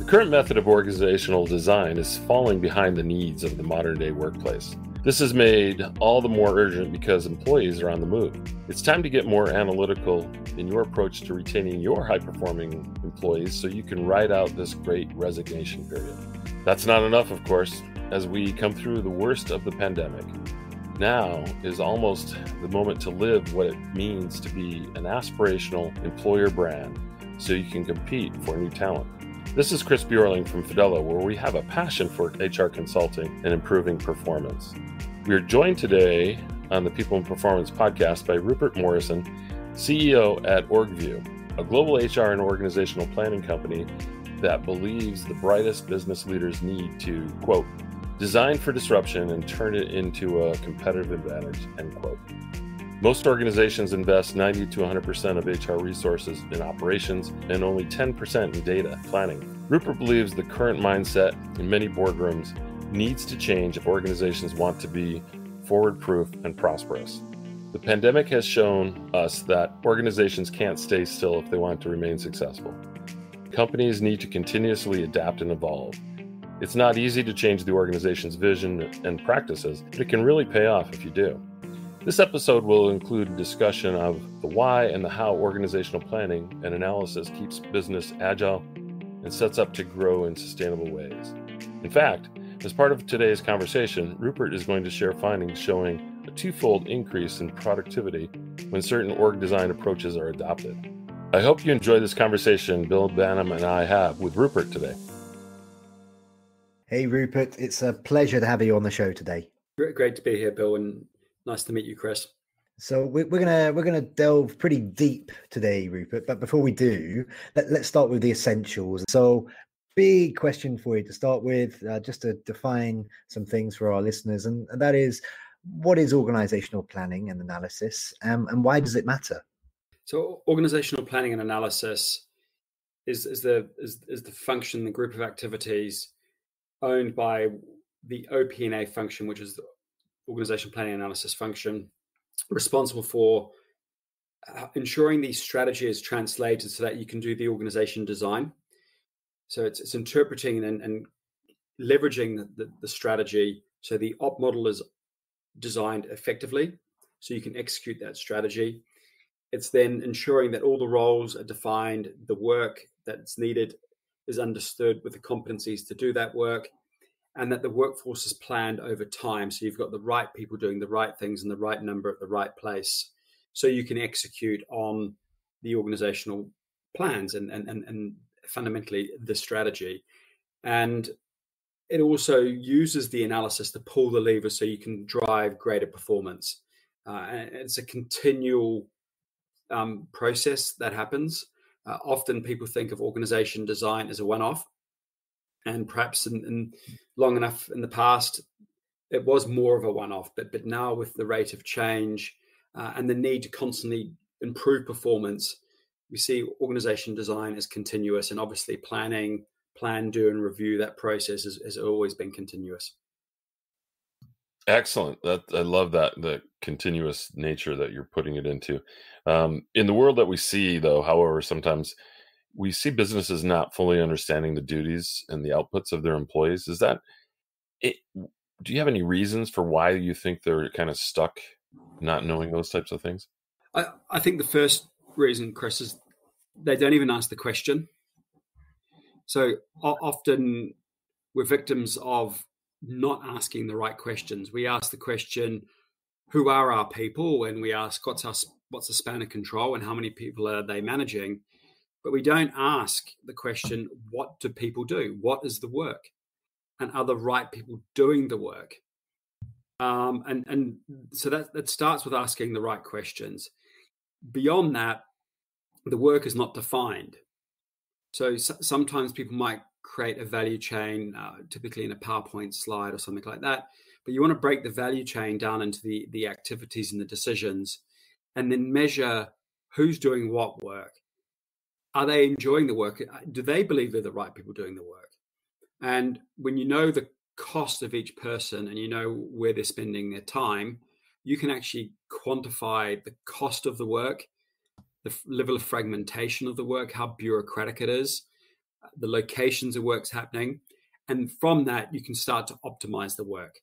current method of organizational design is falling behind the needs of the modern day workplace. This is made all the more urgent because employees are on the move. It's time to get more analytical in your approach to retaining your high-performing employees so you can ride out this great resignation period. That's not enough, of course, as we come through the worst of the pandemic. Now is almost the moment to live what it means to be an aspirational employer brand so you can compete for new talent. This is Chris Bjorling from Fidello, where we have a passion for HR consulting and improving performance. We are joined today on the People and Performance podcast by Rupert Morrison, CEO at OrgView, a global HR and organizational planning company that believes the brightest business leaders need to, quote, design for disruption and turn it into a competitive advantage, end quote. Most organizations invest 90 to 100% of HR resources in operations and only 10% in data planning. Rupert believes the current mindset in many boardrooms needs to change if organizations want to be forward-proof and prosperous. The pandemic has shown us that organizations can't stay still if they want to remain successful. Companies need to continuously adapt and evolve. It's not easy to change the organization's vision and practices, but it can really pay off if you do. This episode will include a discussion of the why and the how organizational planning and analysis keeps business agile and sets up to grow in sustainable ways. In fact, as part of today's conversation, Rupert is going to share findings showing a twofold increase in productivity when certain org design approaches are adopted. I hope you enjoy this conversation Bill Banham and I have with Rupert today. Hey, Rupert. It's a pleasure to have you on the show today. Great to be here, Bill, and nice to meet you, Chris. So we're gonna delve pretty deep today, Rupert. But before we do, let's start with the essentials. So, big question for you to start with, just to define some things for our listeners, and that is, what is organizational planning and analysis, and why does it matter? So, organizational planning and analysis is the function, the group of activities owned by the OP&A function, which is the organizational planning and analysis function, responsible for ensuring the strategy is translated so that you can do the organization design. So it's interpreting and leveraging the strategy so the op model is designed effectively so you can execute that strategy. It's then ensuring that all the roles are defined, the work that's needed is understood with the competencies to do that work, and that the workforce is planned over time. So you've got the right people doing the right things in the right number at the right place, so you can execute on the organizational plans and fundamentally the strategy. And it also uses the analysis to pull the levers so you can drive greater performance. And it's a continual process that happens. Often people think of organization design as a one-off, and perhaps in long enough in the past, it was more of a one-off. But now with the rate of change and the need to constantly improve performance, we see organization design as continuous, and obviously plan, do, and review. That process has always been continuous. Excellent. I love that, the continuous nature that you're putting it into. In the world that we see, though, however, sometimes we see businesses not fully understanding the duties and the outputs of their employees. Is that it? Do you have any reasons for why you think they're kind of stuck not knowing those types of things? I think the first reason, Chris, is they don't even ask the question. So often we're victims of not asking the right questions. We ask the question, who are our people? And we ask, what's the span of control and how many people are they managing? But we don't ask the question, what do people do? What is the work? And are the right people doing the work? And so that starts with asking the right questions. Beyond that, the work is not defined. So sometimes people might create a value chain, typically in a PowerPoint slide or something like that. But you want to break the value chain down into the activities and the decisions, and then measure who's doing what work. Are they enjoying the work? Do they believe they're the right people doing the work? And when you know the cost of each person and you know where they're spending their time, you can actually quantify the cost of the work, the level of fragmentation of the work, how bureaucratic it is, the locations of work's happening. And from that, you can start to optimize the work.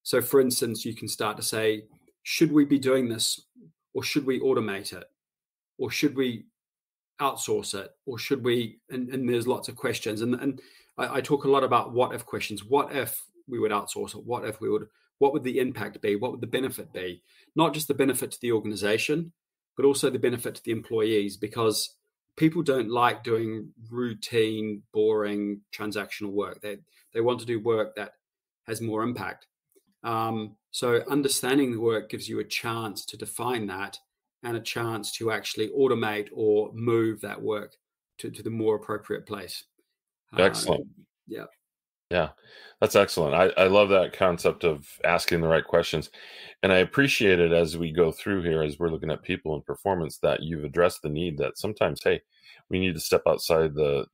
So for instance, you can start to say, should we be doing this, or should we automate it, or should we outsource it, or should we, and there's lots of questions. And I talk a lot about what if questions. What if we would outsource it? What would the impact be? What would the benefit be? Not just the benefit to the organization, but also the benefit to the employees, because people don't like doing routine, boring, transactional work. They want to do work that has more impact. So understanding the work gives you a chance to define that, and a chance to actually automate or move that work to the more appropriate place. Excellent. Yeah. Yeah, that's excellent. I love that concept of asking the right questions. And I appreciate it as we go through here, as we're looking at people and performance, that you've addressed the need that sometimes, hey, we need to step outside the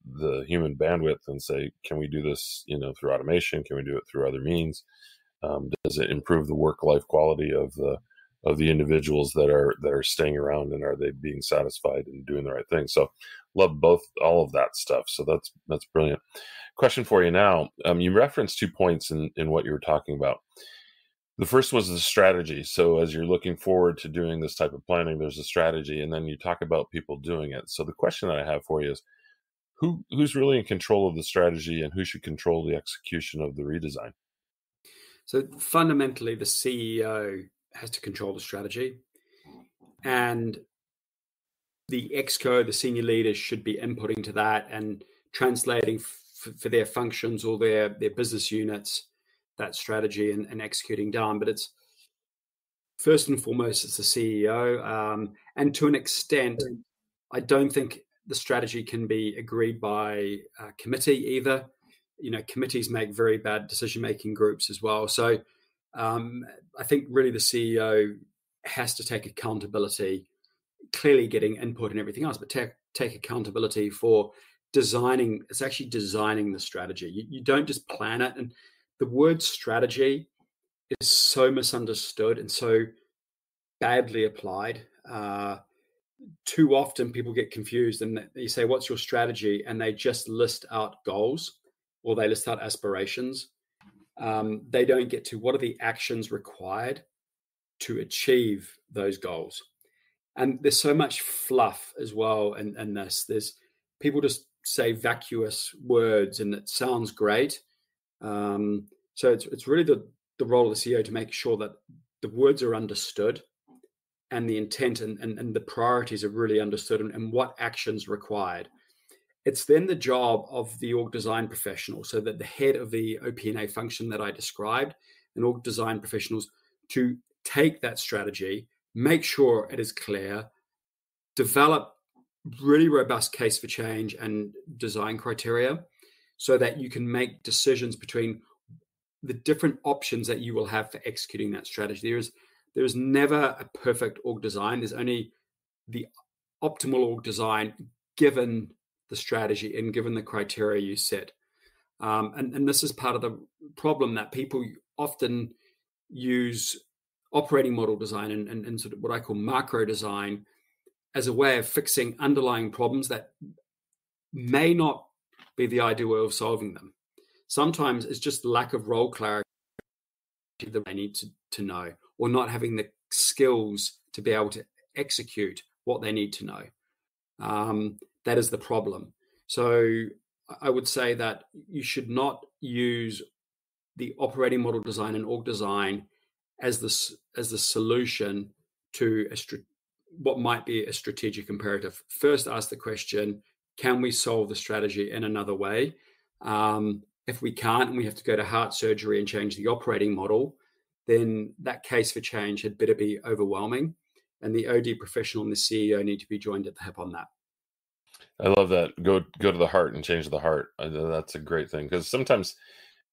human bandwidth and say, can we do this, through automation? Can we do it through other means? Does it improve the work-life quality of the individuals that are staying around, and are they being satisfied and doing the right thing? So love all of that stuff. So that's brilliant. Question for you now. You referenced 2 points in what you were talking about. The first was the strategy. So as you're looking forward to doing this type of planning, there's a strategy, and then you talk about people doing it. So the question that I have for you is, who's really in control of the strategy, and who should control the execution of the redesign? So fundamentally, the CEO has to control the strategy, and the exco, the senior leaders, should be inputting to that and translating for their functions or their business units that strategy and executing down. But it's first and foremost, it's the CEO. And to an extent, I don't think the strategy can be agreed by a committee either. Committees make very bad decision-making groups as well. So I think really the CEO has to take accountability, clearly getting input and everything else, but take accountability for designing. It's actually designing the strategy. You don't just plan it. And the word strategy is so misunderstood and so badly applied. Too often people get confused, and you say, what's your strategy? And they just list out goals, or they list out aspirations. They don't get to what are the actions required to achieve those goals. And there's so much fluff as well in this. There's people just say vacuous words, and it sounds great. So it's really the role of the CEO to make sure that the words are understood, and the intent and the priorities are really understood, and what actions required. It's then the job of the org design professional, so that the head of the OP&A function that I described, and org design professionals, to take that strategy, make sure it is clear, develop really robust case for change and design criteria, so that you can make decisions between the different options that you will have for executing that strategy. There's never a perfect org design. There's only the optimal org design given the strategy and given the criteria you set. And this is part of the problem, that people often use operating model design and sort of what I call macro design as a way of fixing underlying problems that may not be the ideal way of solving them. Sometimes it's just lack of role clarity that they need to know, or not having the skills to be able to execute what they need to know. That is the problem. So I would say that you should not use the operating model design and org design as the solution to what might be a strategic imperative. First, ask the question, can we solve the strategy in another way? If we can't, and we have to go to heart surgery and change the operating model, then that case for change had better be overwhelming. And the OD professional and the CEO need to be joined at the hip on that. I love that. Go to the heart and change the heart. That's a great thing, because sometimes,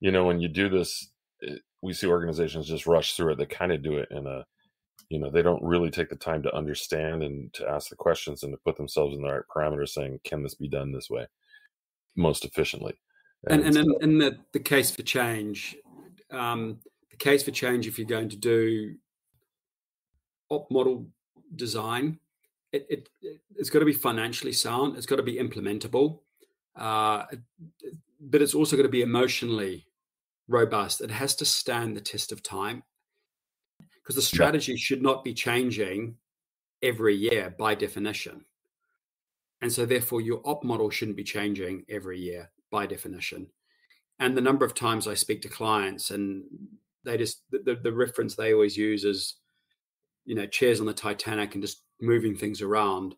when you do this, we see organizations just rush through it. They kind of do it in a, they don't really take the time to understand and to ask the questions and to put themselves in the right parameters, saying, can this be done this way most efficiently? And in the case for change, if you're going to do op model design, it's got to be financially sound. It's got to be implementable. but it's also got to be emotionally robust. It has to stand the test of time, because the strategy should not be changing every year by definition. And so therefore your op model shouldn't be changing every year by definition. And the number of times I speak to clients and they just, the reference they always use is, chairs on the Titanic and just moving things around,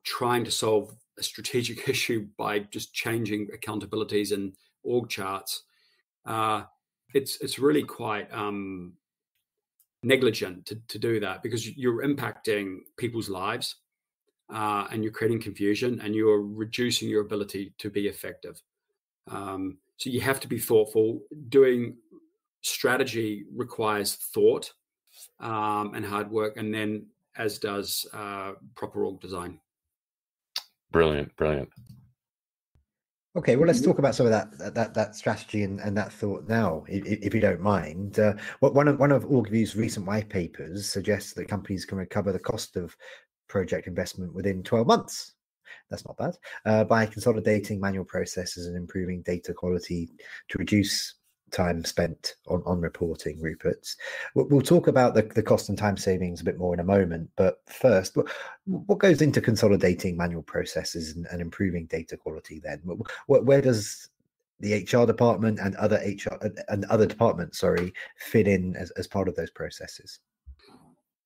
trying to solve a strategic issue by just changing accountabilities and org charts. It's really quite negligent to do that, because you're impacting people's lives, and you're creating confusion, and you're reducing your ability to be effective. So you have to be thoughtful. Doing strategy requires thought and hard work, and then as does proper org design. Brilliant. Okay, well, let's talk about some of that strategy and that thought now, if you don't mind. One of OrgView's recent white papers suggests that companies can recover the cost of project investment within 12 months. That's not bad. By consolidating manual processes and improving data quality to reduce time spent on reporting, Rupert. We'll talk about the cost and time savings a bit more in a moment, but first, what goes into consolidating manual processes and improving data quality then? Where does the HR department and other departments, fit in as part of those processes?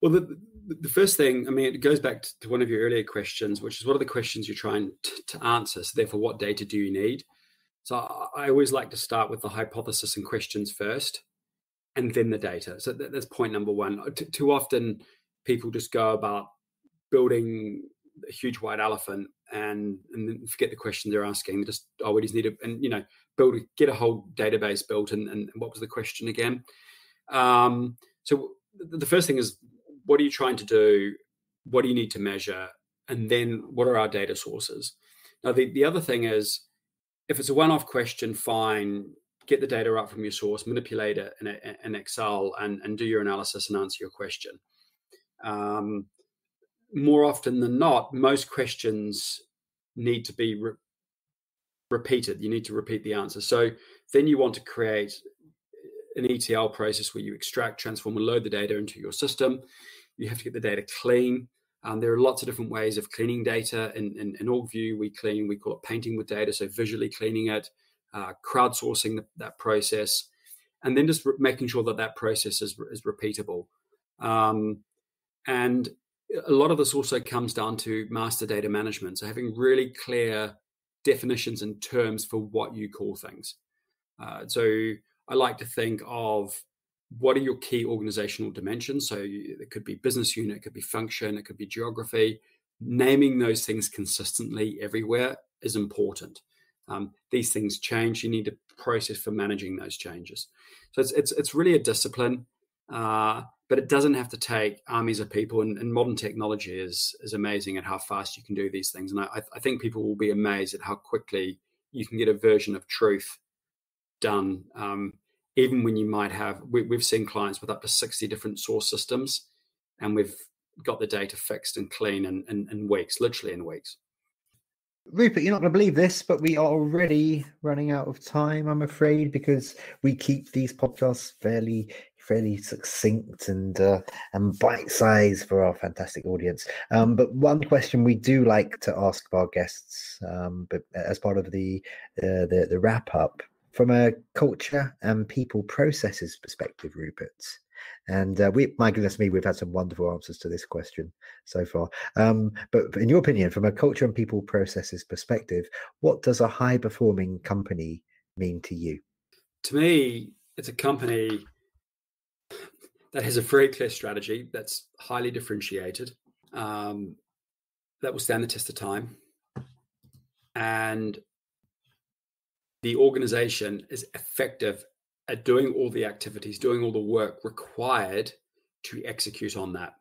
Well, the first thing, it goes back to one of your earlier questions, which is what are the questions you're trying to answer? So therefore, what data do you need? So I always like to start with the hypothesis and questions first, and then the data. So that's point number one. Too often, people just go about building a huge white elephant and then forget the question they're asking. They just, we just need to, get a whole database built. And what was the question again? So the first thing is, what are you trying to do? What do you need to measure? And then what are our data sources? Now, the other thing is, if it's a one-off question, fine, get the data up from your source, manipulate it in Excel and do your analysis and answer your question. More often than not, most questions need to be repeated. You need to repeat the answer. So then you want to create an ETL process where you extract, transform, and load the data into your system. You have to get the data clean. There are lots of different ways of cleaning data. In OrgView, we call it painting with data, so visually cleaning it, crowdsourcing that process, and then just making sure that process is repeatable. And a lot of this also comes down to master data management, so having really clear definitions and terms for what you call things. So I like to think of, what are your key organizational dimensions? So it could be business unit, it could be function, it could be geography. Naming those things consistently everywhere is important. These things change. You need a process for managing those changes. So it's really a discipline, but it doesn't have to take armies of people. And modern technology is amazing at how fast you can do these things. And I think people will be amazed at how quickly you can get a version of truth done. Even when you might have, we've seen clients with up to 60 different source systems, and we've got the data fixed and clean in weeks, literally in weeks. Rupert, you're not going to believe this, but we are already running out of time, I'm afraid, because we keep these podcasts fairly succinct and bite-sized for our fantastic audience. But one question we do like to ask our guests, but as part of the wrap-up, from a culture and people processes perspective, Rupert. And my goodness me, we've had some wonderful answers to this question so far. But in your opinion, from a culture and people processes perspective, what does a high-performing company mean to you? To me, it's a company that has a very clear strategy, that's highly differentiated, that will stand the test of time, and the organization is effective at doing all the activities, doing all the work required to execute on that.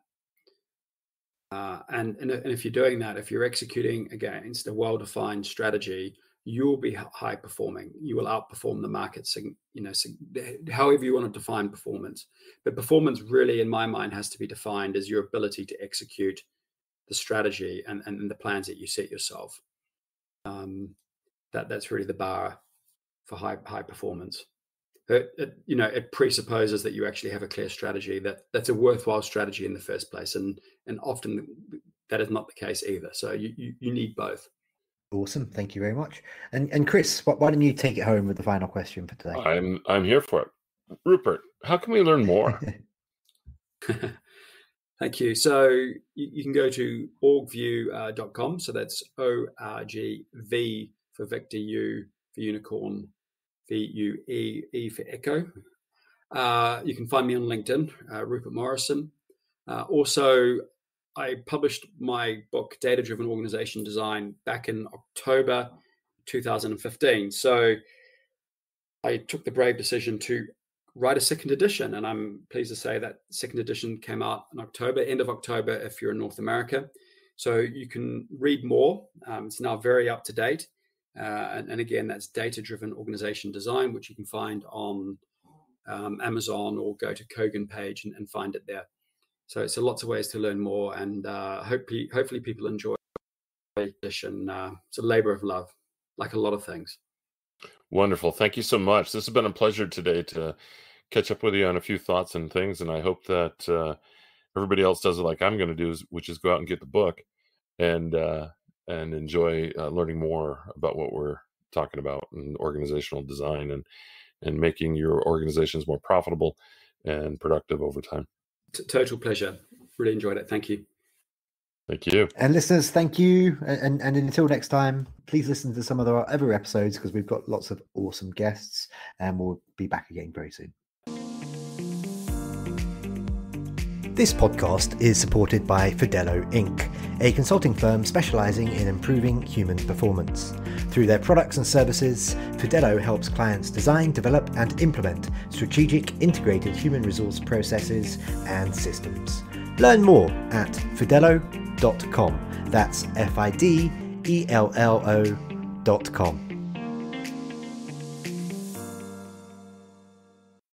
And if you're doing that, if you're executing against a well-defined strategy, you will be high performing. You will outperform the market, however you want to define performance. But performance really, in my mind, has to be defined as your ability to execute the strategy and the plans that you set yourself. that's really the bar for high performance. It presupposes that you actually have a clear strategy, that's a worthwhile strategy in the first place, and often that is not the case either. So you need both. Awesome, thank you very much. And Chris, why don't you take it home with the final question for today? I'm here for it. Rupert, how can we learn more? Thank you. So you can go to orgview.com. So that's ORGV for Victor, U for unicorn, VUE, E for echo. You can find me on LinkedIn, Rupert Morrison. Also, I published my book, Data Driven Organization Design, back in October 2015. So I took the brave decision to write a second edition, and I'm pleased to say that second edition came out in October, end of October, if you're in North America. So you can read more. It's now very up to date. And again, that's Data Driven Organization Design, which you can find on Amazon, or go to Kogan page and find it there. So lots of ways to learn more, and hopefully people enjoy the edition. It's a labor of love, like a lot of things. Wonderful. Thank you so much. This has been a pleasure today to catch up with you on a few thoughts and things. And I hope that everybody else does it like I'm going to do, which is go out and get the book and enjoy learning more about what we're talking about in organizational design and making your organizations more profitable and productive over time. Total pleasure. Really enjoyed it. Thank you. Thank you. And listeners, thank you. And until next time, please listen to some of our other episodes, because we've got lots of awesome guests, and we'll be back again very soon. This podcast is supported by Fidello Inc., a consulting firm specializing in improving human performance. Through their products and services, Fidello helps clients design, develop, and implement strategic integrated human resource processes and systems. Learn more at fidello.com. That's FIDELLO.com.